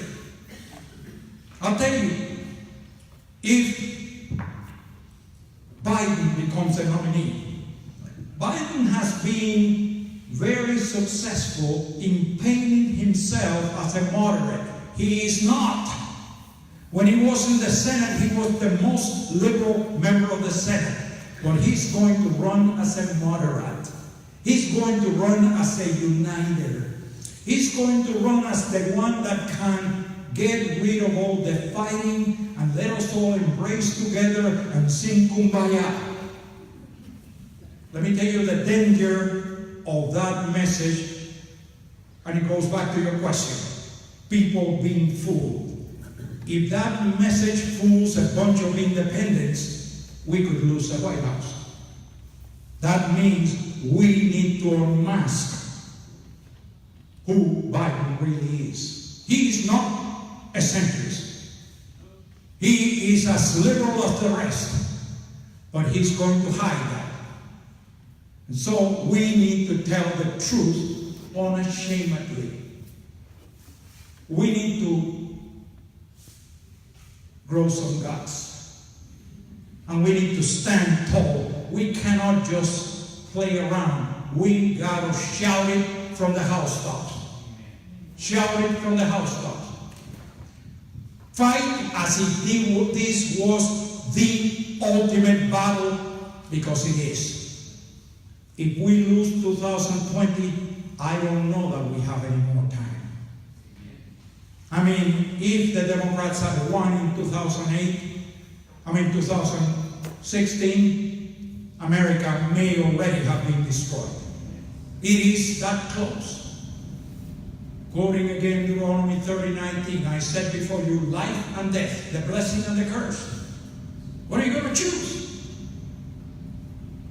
I'll tell you, if Biden becomes a nominee. Biden has been very successful in painting himself as a moderate. He is not. When he was in the Senate, he was the most liberal member of the Senate. But he's going to run as a moderate. He's going to run as a uniter. He's going to run as the one that can get rid of all the fighting and let us all embrace together and sing Kumbaya. Let me tell you the danger of that message, and it goes back to your question. People being fooled. If that message fools a bunch of independents, we could lose the White House. That means we need to unmask who Biden really is. He is not a centrist. He is as liberal as the rest, but he's going to hide that. And so we need to tell the truth unashamedly. We need to grow some guts. And we need to stand tall. We cannot just play around. We got to shout it from the housetops. Shout it from the housetops. Fight as if this was the ultimate battle, because it is. If we lose 2020, I don't know that we have any more time. I mean, if the Democrats had won in 2016, America may already have been destroyed. It is that close. Quoting again Deuteronomy 30:19, I said before you life and death, the blessing and the curse. What are you going to choose?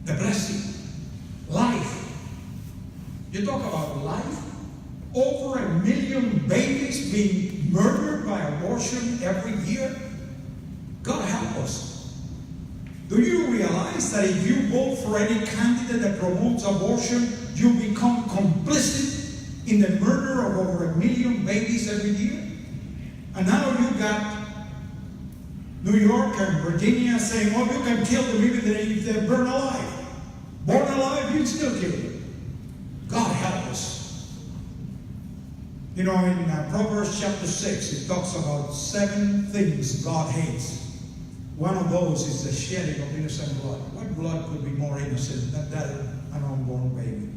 The blessing. Life. You talk about life? Over 1 million babies being murdered by abortion every year? God help us. Do you realize that if you vote for any candidate that promotes abortion, you become complicit in the murder of over 1 million babies every year? And now you got New York and Virginia saying, well, you can kill them even if they're burned alive. Born alive, you still kill them. God help us. You know, in Proverbs chapter 6, it talks about 7 things God hates. One of those is the shedding of innocent blood. What blood could be more innocent than that of an unborn baby?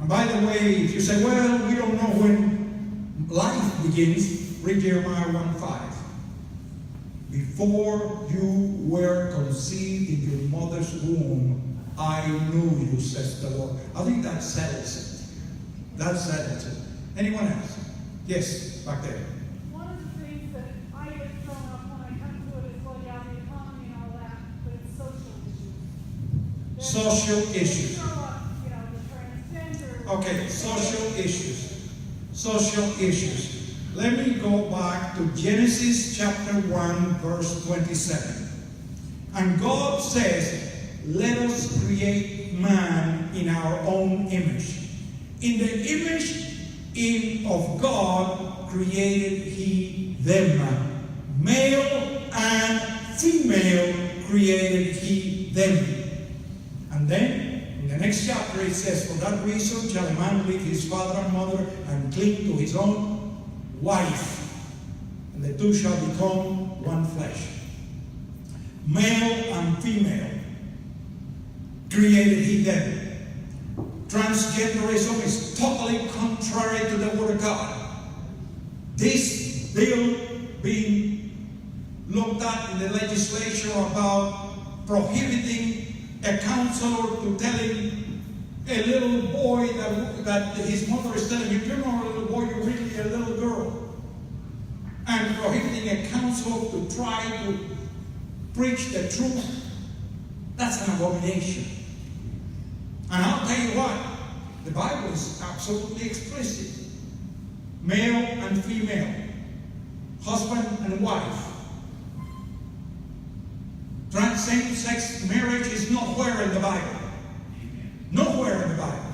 And by the way, if you say, well, we don't know when life begins, read Jeremiah 1:5. Before you were conceived in your mother's womb, I knew you, says the Lord. I think that settles it. That settles it. Anyone else? Yes, back there. One of the things that I get thrown up when I come to it is, well, yeah, the economy and all that, but it's social issues. Social issues. They throw up, you know, the transgender. Okay, social issues. Social issues. Let me go back to Genesis chapter 1, verse 27. And God says, let us create man in our own image. In the image of God created he them. Male and female created he them. And then, in the next chapter it says, for that reason shall a man leave his father and mother and cling to his own wife, and the two shall become one flesh. Male and female created he them. Transgenderism is totally contrary to the Word of God. This bill being looked at in the legislature about prohibiting a counselor to telling a little boy that his mother is telling him, you're not a little boy, you're really a little girl. And prohibiting a counselor to try to preach the truth. That's an abomination. And I'll tell you what, the Bible is absolutely explicit. Male and female, husband and wife. Same-sex marriage is nowhere in the Bible. Nowhere in the Bible.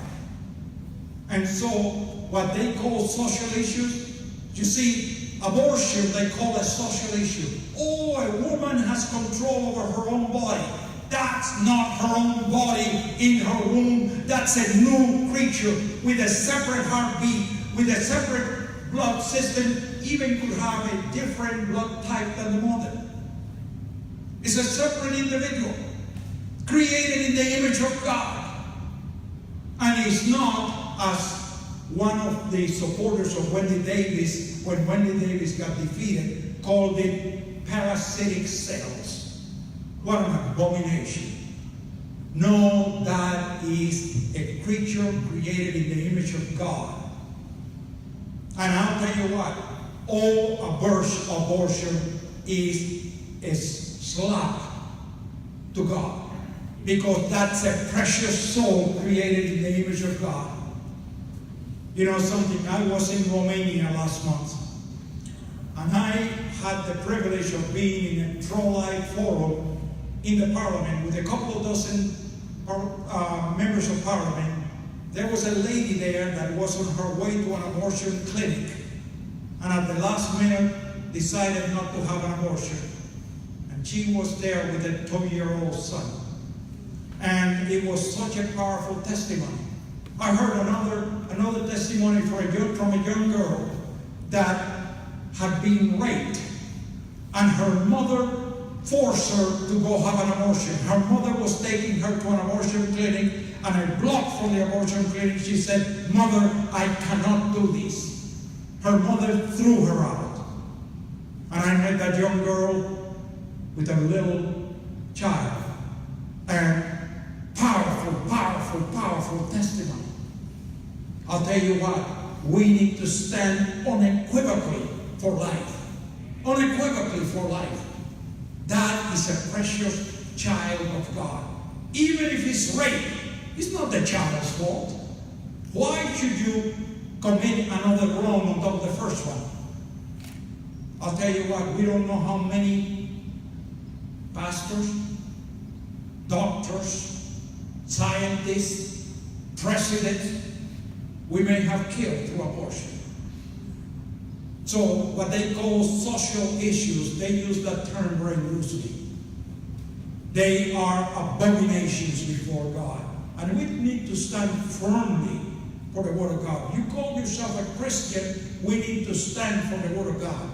And so, what they call social issues, you see, abortion, they call a social issue. Oh, a woman has control over her own body. That's not her own body in her womb. That's a new creature with a separate heartbeat, with a separate blood system, even could have a different blood type than the mother. It's a separate individual, created in the image of God. And it's not, as one of the supporters of Wendy Davis, when Wendy Davis got defeated, called it parasitic cells. What an abomination. No, that is a creature created in the image of God. And I'll tell you what, all abortion is a slap to God. Because that's a precious soul created in the image of God. You know something, I was in Romania last month. And I had the privilege of being in a pro-life forum in the parliament with a couple of dozen members of parliament. There was a lady there that was on her way to an abortion clinic, and at the last minute decided not to have an abortion. And she was there with a 2-year-old son. And it was such a powerful testimony. I heard another testimony from a young girl that had been raped, and her mother forced her to go have an abortion. Her mother was taking her to an abortion clinic, and a block from the abortion clinic, she said, "Mother, I cannot do this." Her mother threw her out. And I met that young girl with a little child. And powerful testimony. I'll tell you what, we need to stand unequivocally for life. Unequivocally for life. That is a precious child of God. Even if it's rape, it's not the child's fault. Why should you commit another wrong on top of the first one? I'll tell you what, we don't know how many pastors, doctors, scientists, presidents we may have killed through abortion. So what they call social issues, they use that term very loosely. They are abominations before God. And we need to stand firmly for the Word of God. You call yourself a Christian, we need to stand for the Word of God.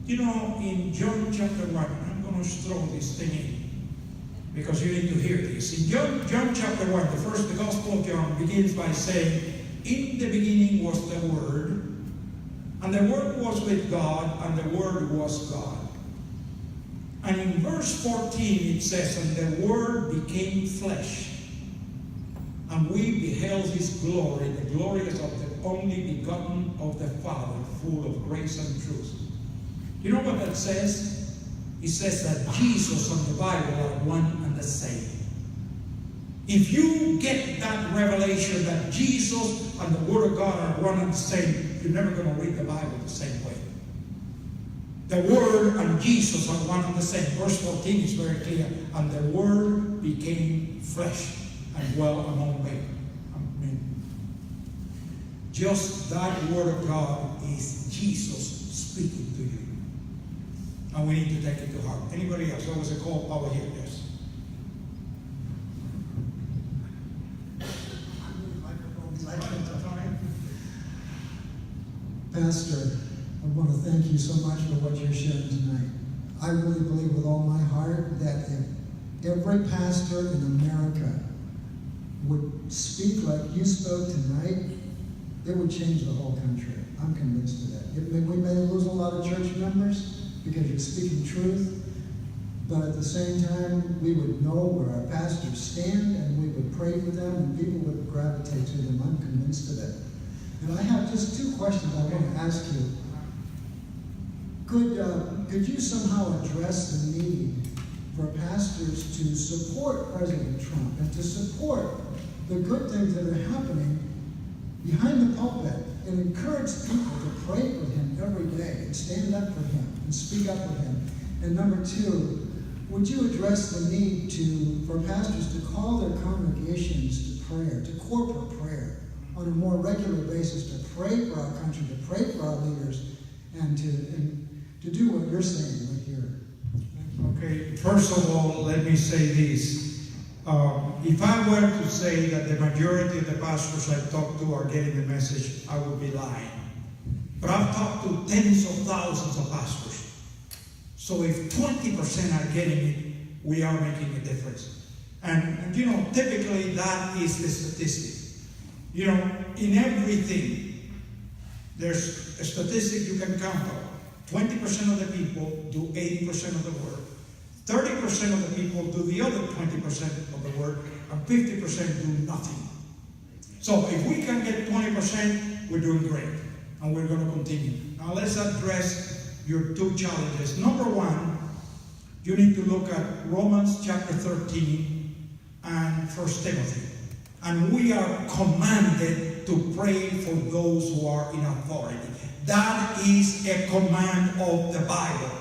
You know, in John chapter 1, I'm going to throw this thing in, because you need to hear this. In John chapter 1, the Gospel of John begins by saying, "In the beginning was the Word, and the Word was with God, and the Word was God." And in verse 14 it says, "And the Word became flesh, and we beheld His glory, the glory as of the only begotten of the Father, full of grace and truth." You know what that says? It says that Jesus and the Bible are one and the same. If you get that revelation that Jesus and the Word of God are one and the same, you're never going to read the Bible the same way. The Word and Jesus are one and the same. Verse 14 is very clear. "And the Word became flesh and dwelt among men." Just that Word of God is Jesus speaking to you. And we need to take it to heart. Anybody else? There was a call over here, yes. Pastor, I want to thank you so much for what you're sharing tonight. I really believe with all my heart that if every pastor in America would speak like you spoke tonight, it would change the whole country. I'm convinced of that. We may lose a lot of church members because you're speaking truth, but at the same time, we would know where our pastors stand, and we would pray for them, and people would gravitate to them. I'm convinced of that. And I have just 2 questions I want to ask you. Could you somehow address the need for pastors to support President Trump and to support the good things that are happening behind the pulpit, and encourage people to pray for him every day and stand up for him and speak up for him? And number 2, would you address the need for pastors to call their congregations to prayer, to corporate prayer, on a more regular basis to pray for our country, to pray for our leaders, and to do what you're saying right here. Okay, first of all, let me say this. If I were to say that the majority of the pastors I talk to are getting the message, I would be lying. But I've talked to tens of thousands of pastors. So if 20% are getting it, we are making a difference. And you know, typically that is the statistic. You know, in everything, there's a statistic you can count on. 20% of the people do 80% of the work. 30% of the people do the other 20% of the work, and 50% do nothing. So if we can get 20%, we're doing great, and we're going to continue. Now let's address your two challenges. Number one, you need to look at Romans chapter 13 and 1 Timothy. And we are commanded to pray for those who are in authority. That is a command of the Bible.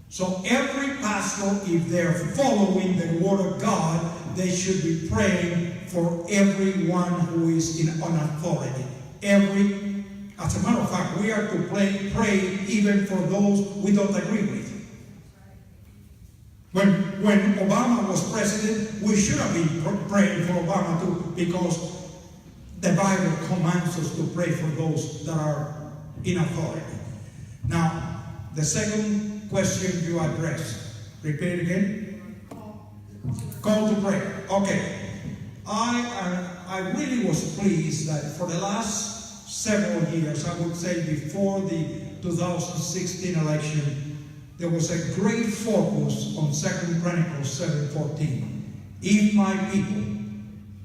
So every pastor, if they're following the Word of God, they should be praying for everyone who is on authority. As a matter of fact, we are to pray even for those we don't agree with. When Obama was president, we should have been praying for Obama too, because the Bible commands us to pray for those that are in authority. Now, the second question you addressed. Repeat it again. Call to prayer. Okay. I really was pleased that for the last several years, I would say before the 2016 election, there was a great focus on 2 Chronicles 7:14. If my people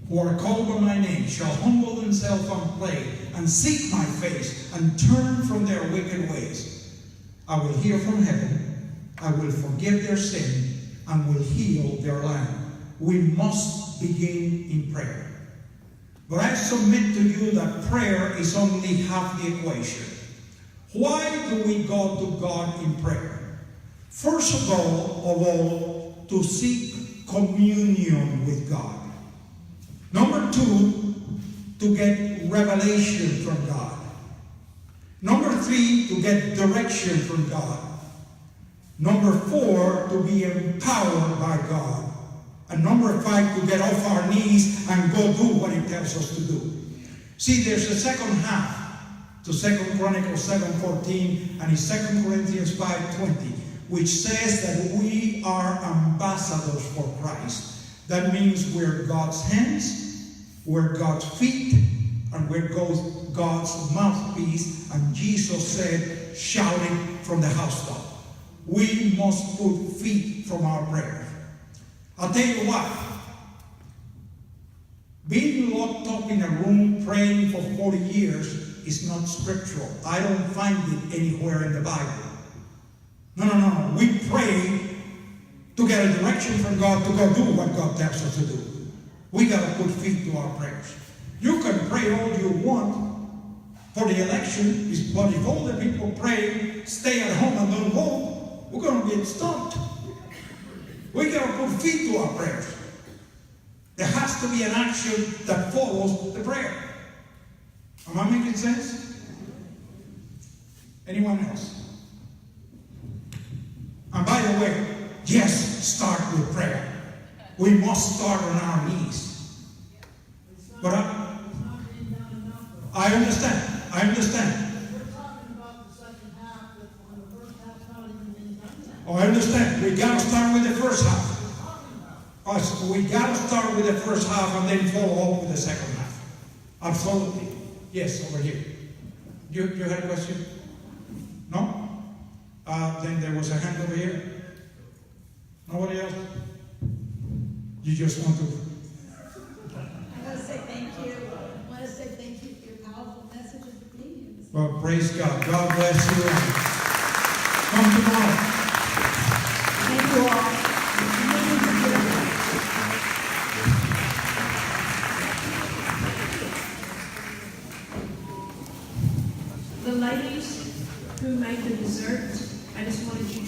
who are called by my name shall humble themselves and pray and seek my face and turn from their wicked ways, I will hear from heaven, I will forgive their sin, and will heal their land. We must begin in prayer. But I submit to you that prayer is only half the equation. Why do we go to God in prayer? First of all, to seek communion with God. Number two, to get revelation from God. Number three, to get direction from God. Number four, to be empowered by God. And number five, to get off our knees and go do what He tells us to do. See, there's a second half to 2 Chronicles 7:14 and in 2 Corinthians 5:20, which says that we are ambassadors for Christ. That means we're God's hands, we're God's feet, and we're God's mouthpiece. And Jesus said, shouting from the housetop. We must put feet from our prayers. I'll tell you what, being locked up in a room praying for 40 years is not scriptural. I don't find it anywhere in the Bible. No. We pray to get a direction from God to go do what God tells us to do. We got to put feet to our prayers. You can pray all you want for the election, but if all the people pray, stay at home and don't vote, we're going to get stumped. We got to put feet to our prayers. There has to be an action that follows the prayer. Am I making sense? Anyone else? And by the way, yes, start with prayer. We must start on our knees. But I understand. We're talking about the second half, that when the first half's not even been done yet. Oh, I understand. We got to start with the first half. So we got to start with the first half and then follow up with the second half. Absolutely. Yes, over here. You had a question? No? Then there was a hand over here. Nobody else? You just want to... I want to say thank you. I want to say thank you for your powerful message of obedience. Well, praise God. God bless you. Come tomorrow. Thank you all. The ladies who made the dessert, I just wanted you